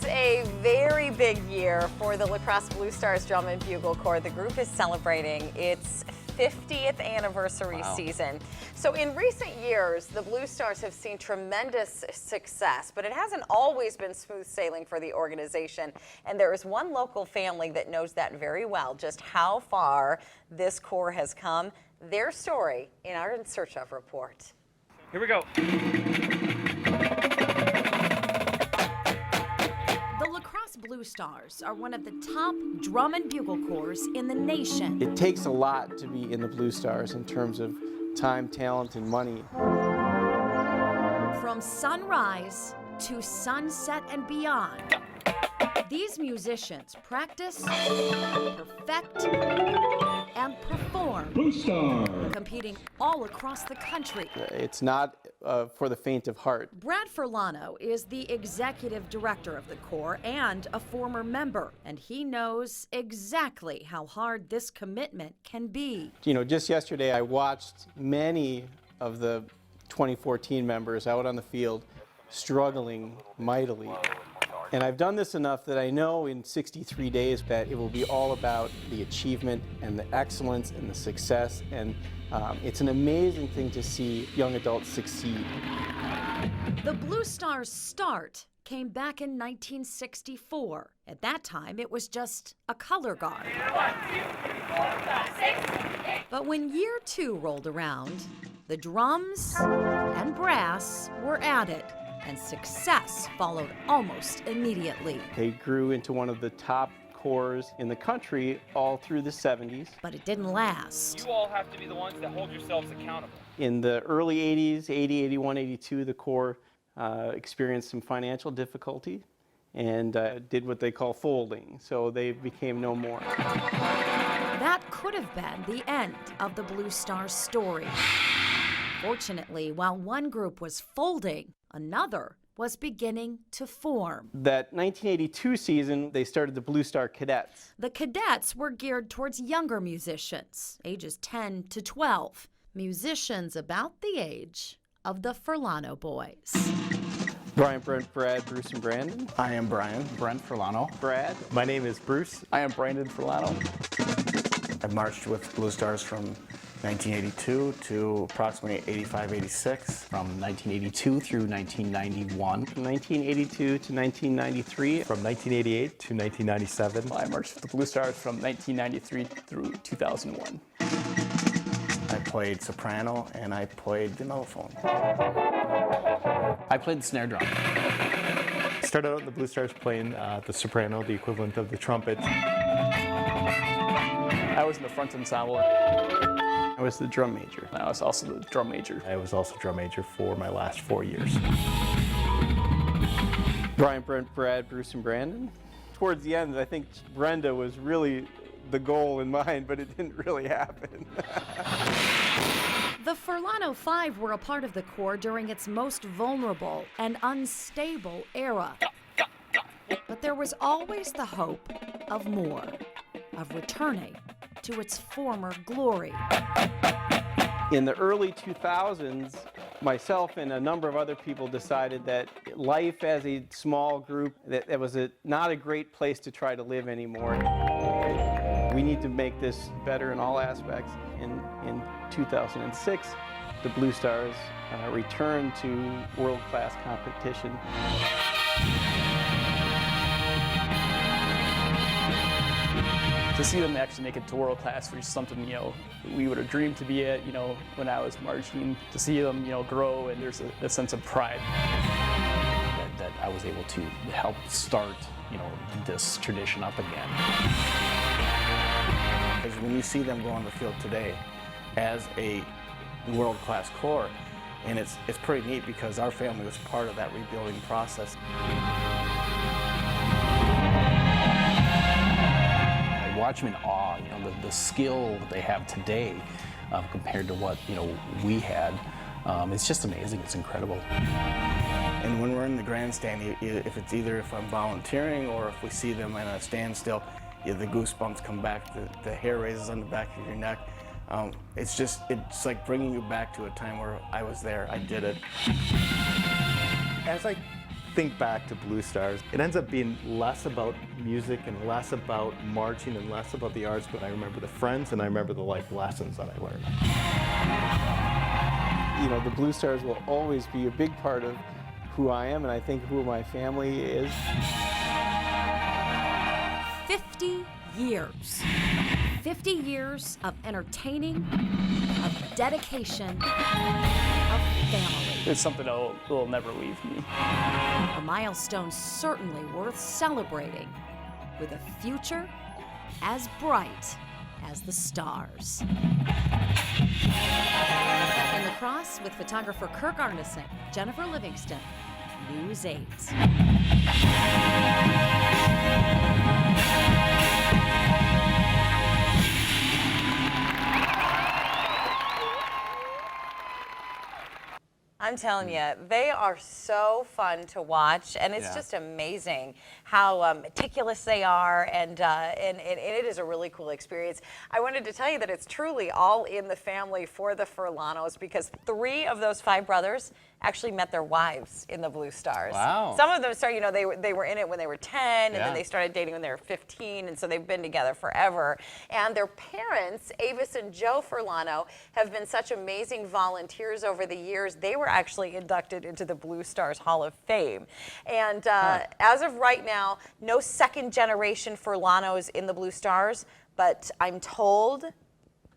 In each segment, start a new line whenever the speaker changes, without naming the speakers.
a very big year for the Crosse Blue Stars Drum and Bugle Corps. The group is celebrating its 50th anniversary season. So in recent years, the Blue Stars have seen tremendous success, but it hasn't always been smooth sailing for the organization. And there is one local family that knows that very well, just how far this corps has come. Their story in our In Search Of report.
Here we go.
The Crosse Blue Stars are one of the top drum and bugle corps in the nation.
It takes a lot to be in the Blue Stars in terms of time, talent, and money.
From sunrise to sunset and beyond, these musicians practice, perfect, and perform,
Blue Star,
competing all across the country.
It's not for the faint of heart.
Brad Fano is the executive director of the Corps and a former member, and he knows exactly how hard this commitment can be.
You know, just yesterday I watched many of the 2014 members out on the field struggling mightily. And I've done this enough that I know in 63 days that it will be all about the achievement and the excellence and the success. And it's an amazing thing to see young adults succeed.
The Blue Stars' start came back in 1964. At that time, it was just a color guard. But when year two rolled around, the drums and brass were added, and success followed almost immediately.
They grew into one of the top corps in the country all through the 70s.
But it didn't last.
You all have to be the ones that hold yourselves accountable.
In the early 80s, 80, 81, 82, the Corps experienced some financial difficulty and did what they call folding, so they became no more.
That could have been the end of the Blue Stars story. Fortunately, while one group was folding, another was beginning to form.
That 1982 season, they started the Blue Star Cadets.
The cadets were geared towards younger musicians, ages 10 to 12, musicians about the age of the Fano boys.
Brian, Brent, Brad, Bruce, and Brandon.
I am Brian, Brent Fano.
Brad.
My name is Bruce.
I am Brandon Fano.
I marched with Blue Stars from 1982 to approximately 85, 86.
From 1982 through 1991.
From 1982 to 1993.
From 1988 to 1997.
I marched with the Blue Stars from 1993 through 2001.
I played soprano and I played the mellophone.
I played the snare drum.
Started out in the Blue Stars playing the soprano, the equivalent of the trumpet.
I was in the front ensemble.
I was the drum major.
I was also the drum major.
I was also drum major for my last 4 years.
Brian, Brent, Brad, Bruce, and Brandon. Towards the end, I think Brenda was really the goal in mind, but it didn't really happen.
The Fano Five were a part of the Corps during its most vulnerable and unstable era. But there was always the hope of more, of returning to its former glory.
In the early 2000s, myself and a number of other people decided that life as a small group, that was not a great place to try to live anymore. We need to make this better in all aspects. In 2006, the Blue Stars returned to world-class competition.
To see them actually make it to world class was something, you know, we would have dreamed to be at, you know, when I was marching. To see them, you know, grow, and there's a sense of pride.
That I was able to help start, you know, this tradition up again.
Because when you see them go on the field today as a world-class corps, and it's pretty neat because our family was part of that rebuilding process.
I watch them in awe, you know, the skill that they have today compared to what, you know, we had. It's just amazing, it's incredible.
And when we're in the grandstand, if I'm volunteering or if we see them in a standstill, the goosebumps come back, the hair raises on the back of your neck. It's like bringing you back to a time where I was there, I did it.
As I
think back to Blue Stars, it ends up being less about music and less about marching and less about the arts, but I remember the friends and I remember the life lessons that I learned.
You know, the Blue Stars will always be a big part of who I am and I think who my family is.
50 years. 50 years of entertaining, of dedication, of family.
It's something that will never leave me.
A milestone certainly worth celebrating, with a future as bright as the stars. In La Crosse, with photographer Kirk Arneson, Jennifer Livingston, News 8.
I'm telling you, they are so fun to watch, and it's just amazing how meticulous they are, and it is a really cool experience. I wanted to tell you that it's truly all in the family for the Furlanos, because 3 of those 5 brothers actually met their wives in the Blue Stars.
Wow.
Some of them started, you know, they were in it when they were 10, and then they started dating when they were 15, and so they've been together forever. And their parents, Avis and Joe Furlano, have been such amazing volunteers over the years. They were actually inducted into the Blue Stars Hall of Fame. And as of right now, no second generation Furlanos in the Blue Stars, but I'm told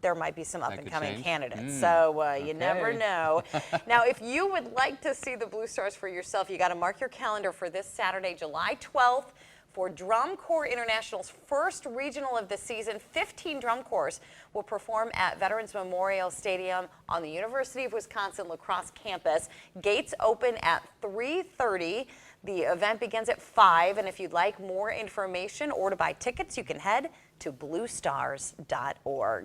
there might be some up-and-coming candidates, so you never know. Now, if you would like to see the Blue Stars for yourself, you got to mark your calendar for this Saturday, July 12th, for Drum Corps International's first regional of the season. 15 drum corps will perform at Veterans Memorial Stadium on the University of Wisconsin La Crosse campus. Gates open at 3:30. The event begins at 5, and if you'd like more information or to buy tickets, you can head to bluestars.org.